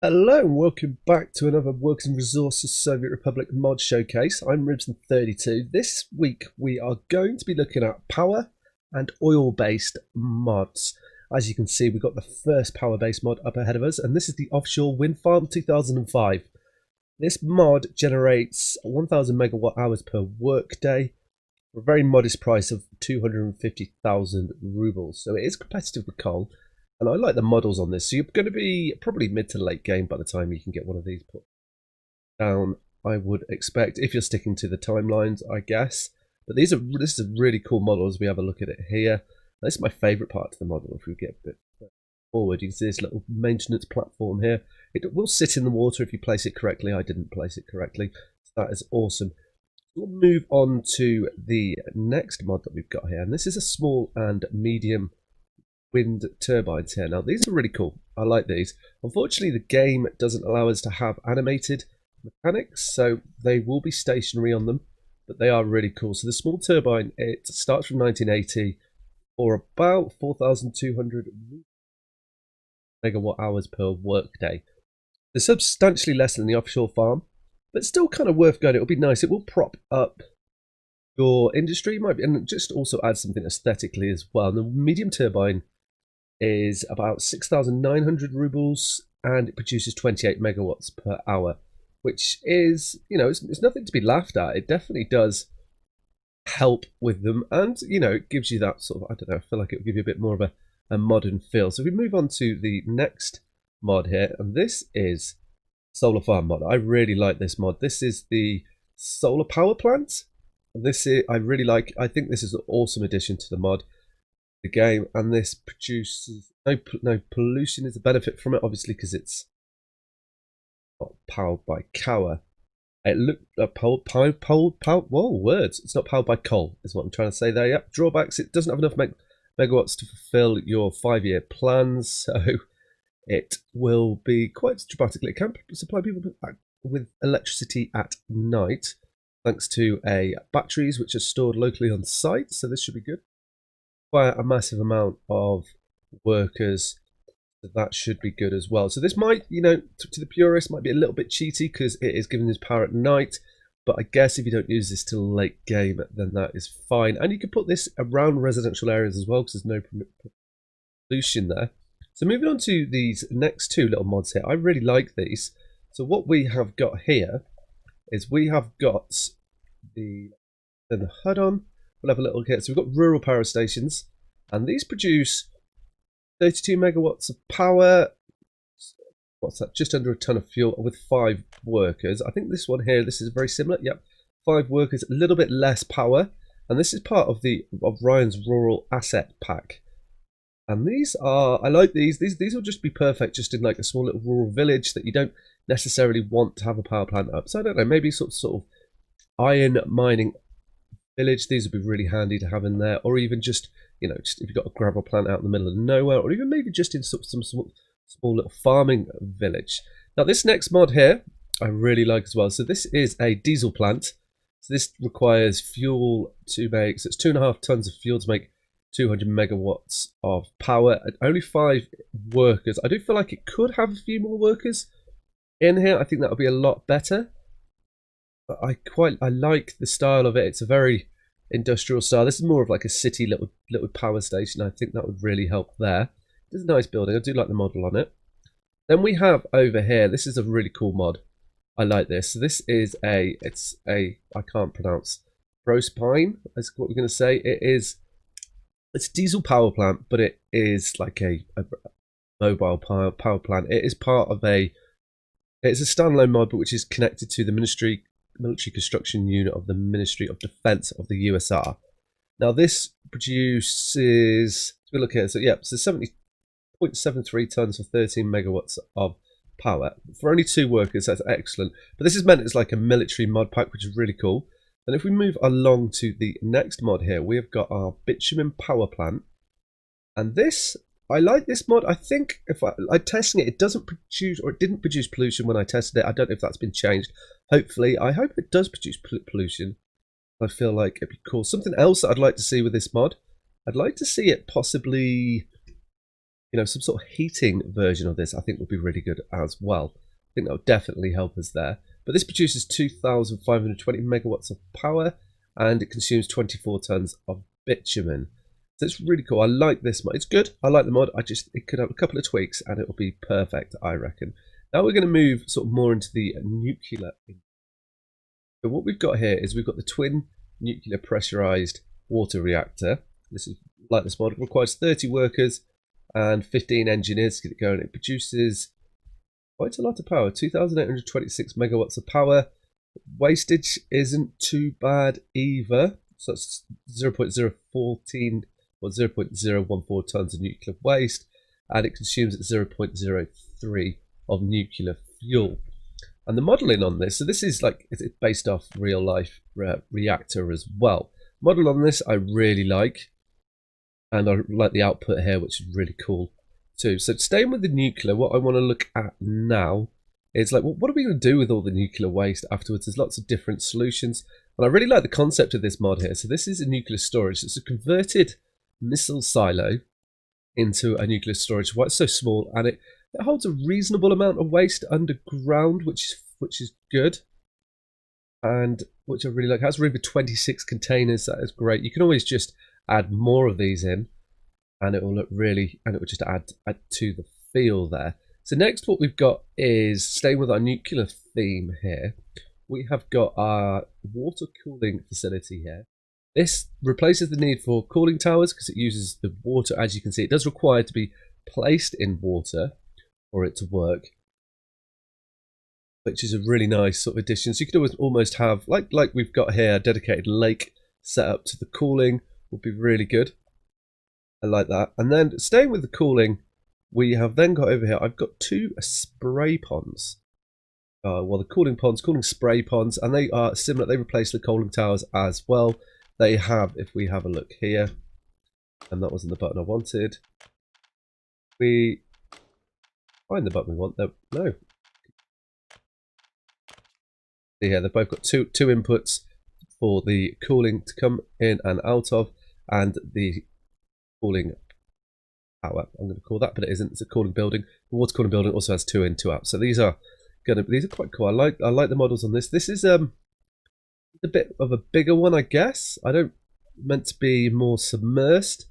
Hello and welcome back to another Works and Resources Soviet Republic mod showcase. I'm Ribson32. This week we are going to be looking at power and oil based mods. As you can see, we've got the first power based mod up ahead of us, and this is the Offshore Wind Farm 2005. This mod generates 1000 megawatt hours per workday for a very modest price of 250,000 rubles. So it is competitive with coal. And I like the models on this. So you're going to be probably mid to late game by the time you can get one of these put down, I would expect, if you're sticking to the timelines, I guess. But this is a really cool model as we have a look at it here. This is my favourite part of the model. If we get a bit forward, you can see this little maintenance platform here. It will sit in the water if you place it correctly. I didn't place it correctly. So that is awesome. We'll move on to the next mod that we've got here. And this is a small and medium wind turbines here. Now these are really cool. I like these. Unfortunately, the game doesn't allow us to have animated mechanics, so they will be stationary on them, but they are really cool. So the small turbine, it starts from 1980 for about 4,200 megawatt hours per workday. They're substantially less than the offshore farm, but still kind of worth going. It'll be nice. It will prop up your industry, might be, and just also add something aesthetically as well. And the medium turbine is about 6,900 rubles, and it produces 28 megawatts per hour, which is, it's nothing to be laughed at. It definitely does help with them, and, it gives you that sort of, I don't know, I feel like it will give you a bit more of a modern feel. So if we move on to the next mod here, and this is solar farm mod. I really like this mod. This is the solar power plant. I really like. I think this is an awesome addition to the mod, the game, and this produces no pollution is a benefit from it, obviously, because it's not powered by power. It looked whoa, words. It's not powered by coal, is what I'm trying to say there. Yep. Drawbacks: it doesn't have enough megawatts to fulfill your 5-year plans, so it will be quite dramatically. It can supply people with electricity at night, thanks to batteries which are stored locally on site. So this should be good. Quite a massive amount of workers, so that should be good as well. So this might, to the purist, might be a little bit cheaty because it is giving this power at night, but I guess if you don't use this till late game, then that is fine. And you can put this around residential areas as well, because there's no pollution there. So moving on to these next two little mods here, I really like these. So what we have got here is we have got the HUD on. We'll have a little look at it. So we've got rural power stations, and these produce 32 megawatts of power. What's that? Just under a ton of fuel with 5 workers. I think this one here, this is very similar. Yep, 5 workers, a little bit less power, and this is part of Ryan's rural asset pack. And these are, I like these. These will just be perfect, just in like a small little rural village that you don't necessarily want to have a power plant up. So I don't know, maybe sort of iron mining village. These would be really handy to have in there, or even just just if you've got a gravel plant out in the middle of nowhere, or even maybe just in sort of some small little farming village. Now this next mod here I really like as well. So this is a diesel plant. So this requires fuel to make, so it's 2.5 tons of fuel to make 200 megawatts of power, and only 5 workers. I do feel like it could have a few more workers in here. I think that would be a lot better. But I like the style of it. It's a very industrial style. This is more of like a city little power station. I think that would really help there. It's a nice building. I do like the model on it. Then we have over here, this is a really cool mod. I like this. So this is I can't pronounce, Prospine, is what we're going to say. It's a diesel power plant, but it is like a mobile power plant. It is part of it's a standalone mod, but which is connected to the military construction unit of the Ministry of Defense of the USR. Now this produces, we look here, so 70.73 tons for 13 megawatts of power for only 2 workers. That's excellent. But this is meant as like a military mod pack, which is really cool. And if we move along to the next mod here, we have got our bitumen power plant. And this, I like this mod. I think if I testing it, it doesn't produce, or it didn't produce pollution when I tested it. I don't know if that's been changed. Hopefully, I hope it does produce pollution. I feel like it'd be cool. Something else that I'd like to see with this mod, I'd like to see it possibly some sort of heating version of this, I think would be really good as well. I think that would definitely help us there. But this produces 2,520 megawatts of power, and it consumes 24 tons of bitumen. So it's really cool. I like this mod. It's good. I like the mod. It could have a couple of tweaks and it'll be perfect, I reckon. Now we're going to move sort of more into the nuclear. So what we've got here is we've got the twin nuclear pressurized water reactor. This is like this mod. It requires 30 workers and 15 engineers to get it going. It produces quite a lot of power, 2,826 megawatts of power. Wastage isn't too bad either. So that's 0.014 or 0.014 tons of nuclear waste, and it consumes at 0.03 of nuclear fuel. And the modelling on this, so this is like, it's based off real life reactor as well. Model on this I really like, and I like the output here, which is really cool too. So staying with the nuclear, what I want to look at now is like, well, what are we going to do with all the nuclear waste afterwards? There's lots of different solutions, and I really like the concept of this mod here. So this is a nuclear storage. It's a converted missile silo into a nuclear storage. Why it's so small, and it holds a reasonable amount of waste underground, which is good, and which I really like. It has room for 26 containers. That is great. You can always just add more of these in, and it will look really, and it will just add to the feel there. So next, what we've got is staying with our nuclear theme here. We have got our water cooling facility here. This replaces the need for cooling towers because it uses the water. As you can see, it does require to be placed in water for it to work, which is a really nice sort of addition. So you could almost have, like we've got here, a dedicated lake set up to the cooling. Would be really good. I like that. And then staying with the cooling, we have then got over here, I've got two spray ponds. Well, the cooling spray ponds, and they are similar. They replace the cooling towers as well. They have, if we have a look here, and that wasn't the button I wanted. We find the button we want. No. Yeah, they've both got two inputs for the cooling to come in and out of, and the cooling power, I'm going to call that, but it isn't. It's a cooling building. The water cooling building also has 2 in, 2 out. So these are quite cool. I like the models on this. This is a bit of a bigger one, I guess. I don't meant to be more submersed,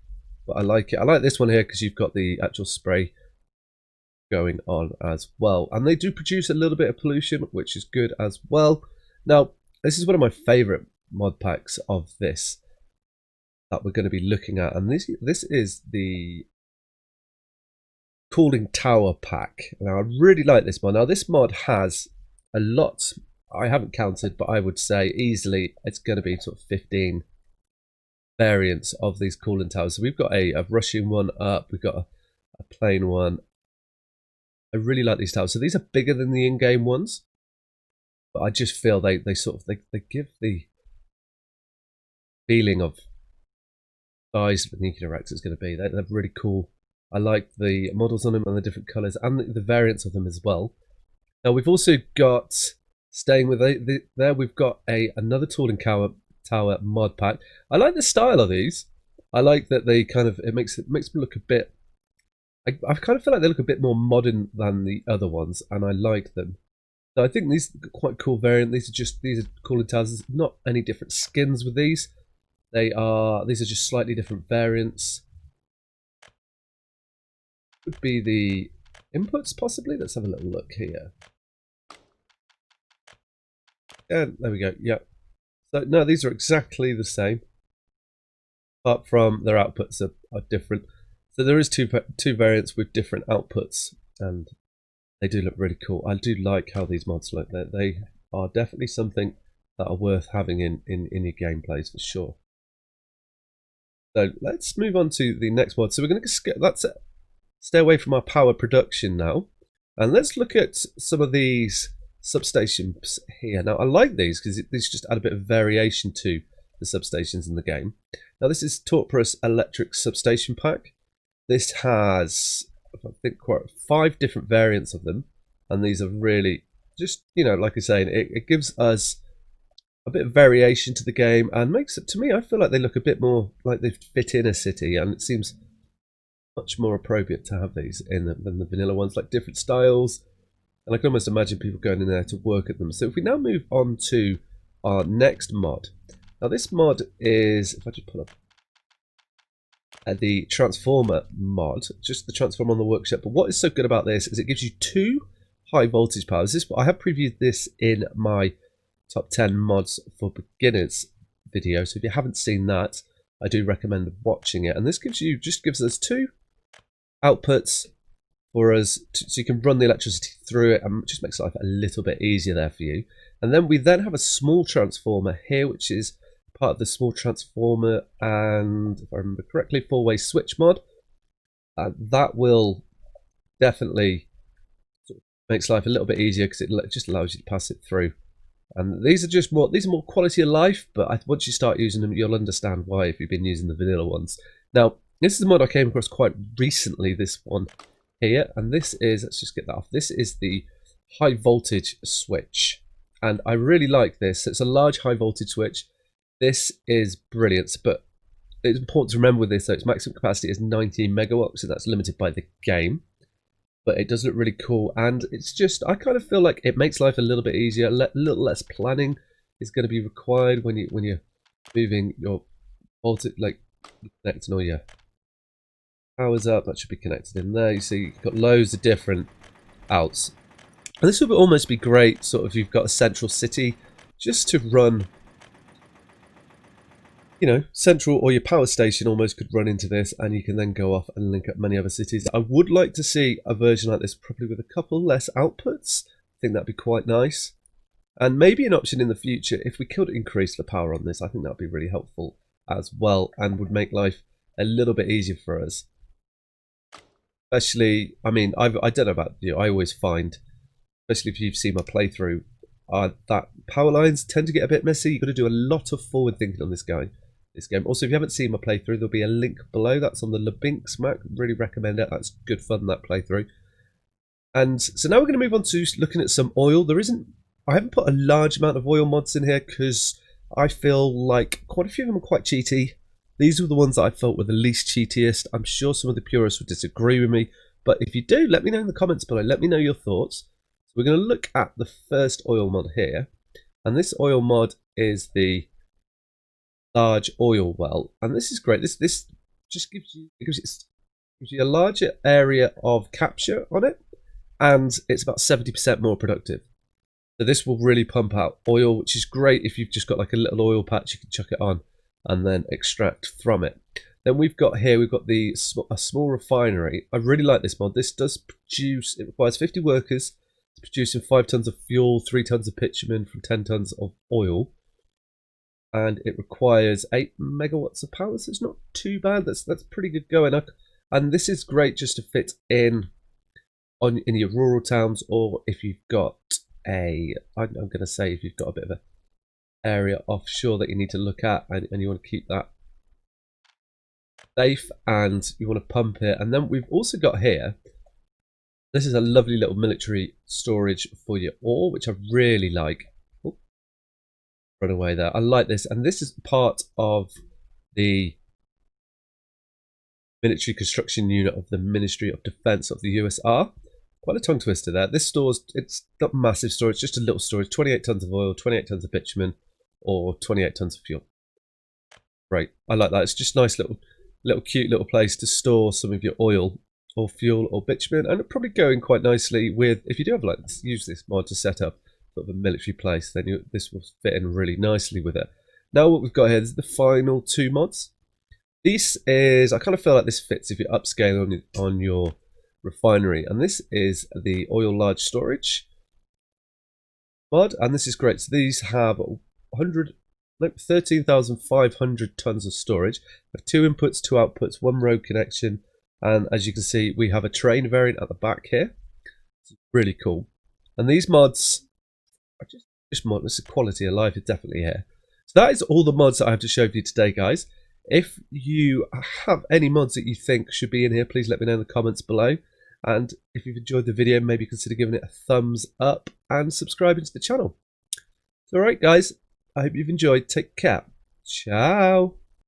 but I like it. I like this one here because you've got the actual spray going on as well, and they do produce a little bit of pollution, which is good as well. Now, this is one of my favorite mod packs of this that we're going to be looking at, and this is the cooling tower pack. Now, I really like this mod. Now, this mod has a lot. I haven't counted, but I would say easily it's going to be sort of 15 variants of these cooling towers. So we've got a Russian one up, we've got a plain one. I really like these towers. So these are bigger than the in-game ones, but I just feel they give the feeling of size of the nuclear reactor is going to be. They're really cool. I like the models on them and the different colours and the variants of them as well. Now we've also got, staying with there, we've got another cooling tower mod pack. I like the style of these. I like that they kind of, it makes them look a bit, I kind of feel like they look a bit more modern than the other ones, and I like them. So I think these are quite cool variant. These are cooling towers. There's not any different skins with these. These are just slightly different variants. Could be the inputs possibly. Let's have a little look here. And there we go. Yeah. So no, these are exactly the same, apart from their outputs are different. So there is two variants with different outputs, and they do look really cool. I do like how these mods look. They are definitely something that are worth having in your gameplays for sure. So let's move on to the next mod. So we're going to stay away from our power production now, and let's look at some of these substations here. Now I like these because these just add a bit of variation to the substations in the game. Now this is Torprus Electric Substation Pack. This has, I think, quite 5 different variants of them, and these are really just, like I say, it gives us a bit of variation to the game and makes it, to me, I feel like they look a bit more like they fit in a city, and it seems much more appropriate to have these in than the vanilla ones, like different styles. And I can almost imagine people going in there to work at them. So if we now move on to our next mod. Now this mod is, if I just pull up the Transformer mod, just the Transformer on the workshop. But what is so good about this is it gives you 2 high voltage powers. I have previewed this in my top 10 mods for beginners video. So if you haven't seen that, I do recommend watching it. And this just gives us 2 outputs for us so you can run the electricity through it, and just makes life a little bit easier there for you. And then we have a small transformer here, which is part of the small transformer and, if I remember correctly, 4-way switch mod. That will definitely makes life a little bit easier because it just allows you to pass it through. And these are more quality of life, but once you start using them, you'll understand why if you've been using the vanilla ones. Now, this is a mod I came across quite recently, this one here, and this is, let's just get that off, this is the high voltage switch, and I really like this. It's a large high voltage switch. This is brilliant, but it's important to remember with this, though, its maximum capacity is 19 megawatts, and that's limited by the game, but it does look really cool, and it's just, I kind of feel like it makes life a little bit easier. A little less planning is going to be required when you're moving your voltage, like connecting all your powers up. That should be connected in there. You see you've got loads of different outs, and this would almost be great sort of, you've got a central city just to run, you know, central, or your power station almost could run into this, and you can then go off and link up many other cities. I would like to see a version like this, probably with a couple less outputs. I think that'd be quite nice, and maybe an option in the future if we could increase the power on this. I think that'd be really helpful as well, and would make life a little bit easier for us. Especially, I mean, I don't know about you, I always find, especially if you've seen my playthrough, that power lines tend to get a bit messy. You've got to do a lot of forward thinking on this game. Also, if you haven't seen my playthrough, there'll be a link below. That's on the Lewdmila map. Really recommend it. That's good fun, that playthrough. And so now we're going to move on to looking at some oil. I haven't put a large amount of oil mods in here because I feel like quite a few of them are quite cheaty. These were the ones that I felt were the least cheatiest. I'm sure some of the purists would disagree with me, but if you do, let me know in the comments below. Let me know your thoughts. So we're going to look at the first oil mod here, and this oil mod is the large oil well, and this is great. This just gives you a larger area of capture on it, and it's about 70% more productive. So this will really pump out oil, which is great if you've just got like a little oil patch. You can chuck it on and then extract from it. Then we've got a small refinery. I really like this mod. This does produce, it requires 50 workers. It's producing 5 tons of fuel, 3 tons of bitumen from 10 tons of oil. And it requires 8 megawatts of power, so it's not too bad. That's pretty good going. And this is great just to fit in your rural towns, or if you've got I'm going to say if you've got a bit of a area offshore that you need to look at, and you want to keep that safe, and you want to pump it. And then we've also got here, this is a lovely little military storage for your ore, which I really like. Oh, run away there. I like this, and this is part of the military construction unit of the Ministry of Defense of the USR. Quite a tongue twister there. This stores, it's not massive storage, just a little storage, 28 tons of oil, 28 tons of bitumen, or 28 tons of fuel. Right, I like that. It's just nice little cute little place to store some of your oil or fuel or bitumen, and it'll probably go in quite nicely with, if you do have like use this mod to set up sort of a military place, then this will fit in really nicely with it. Now what we've got here is the final 2 mods. This is, I kind of feel like this fits if you're upscaling on your refinery, and this is the oil large storage mod, and this is great. So these have 13,500 tons of storage. We have 2 inputs, 2 outputs, 1 road connection, and as you can see, we have a train variant at the back here. It's really cool. And these mods are just mod. This quality of life is definitely here. So that is all the mods that I have to show for you today, guys. If you have any mods that you think should be in here, please let me know in the comments below. And if you've enjoyed the video, maybe consider giving it a thumbs up and subscribing to the channel. So, alright guys, I hope you've enjoyed. Take care. Ciao.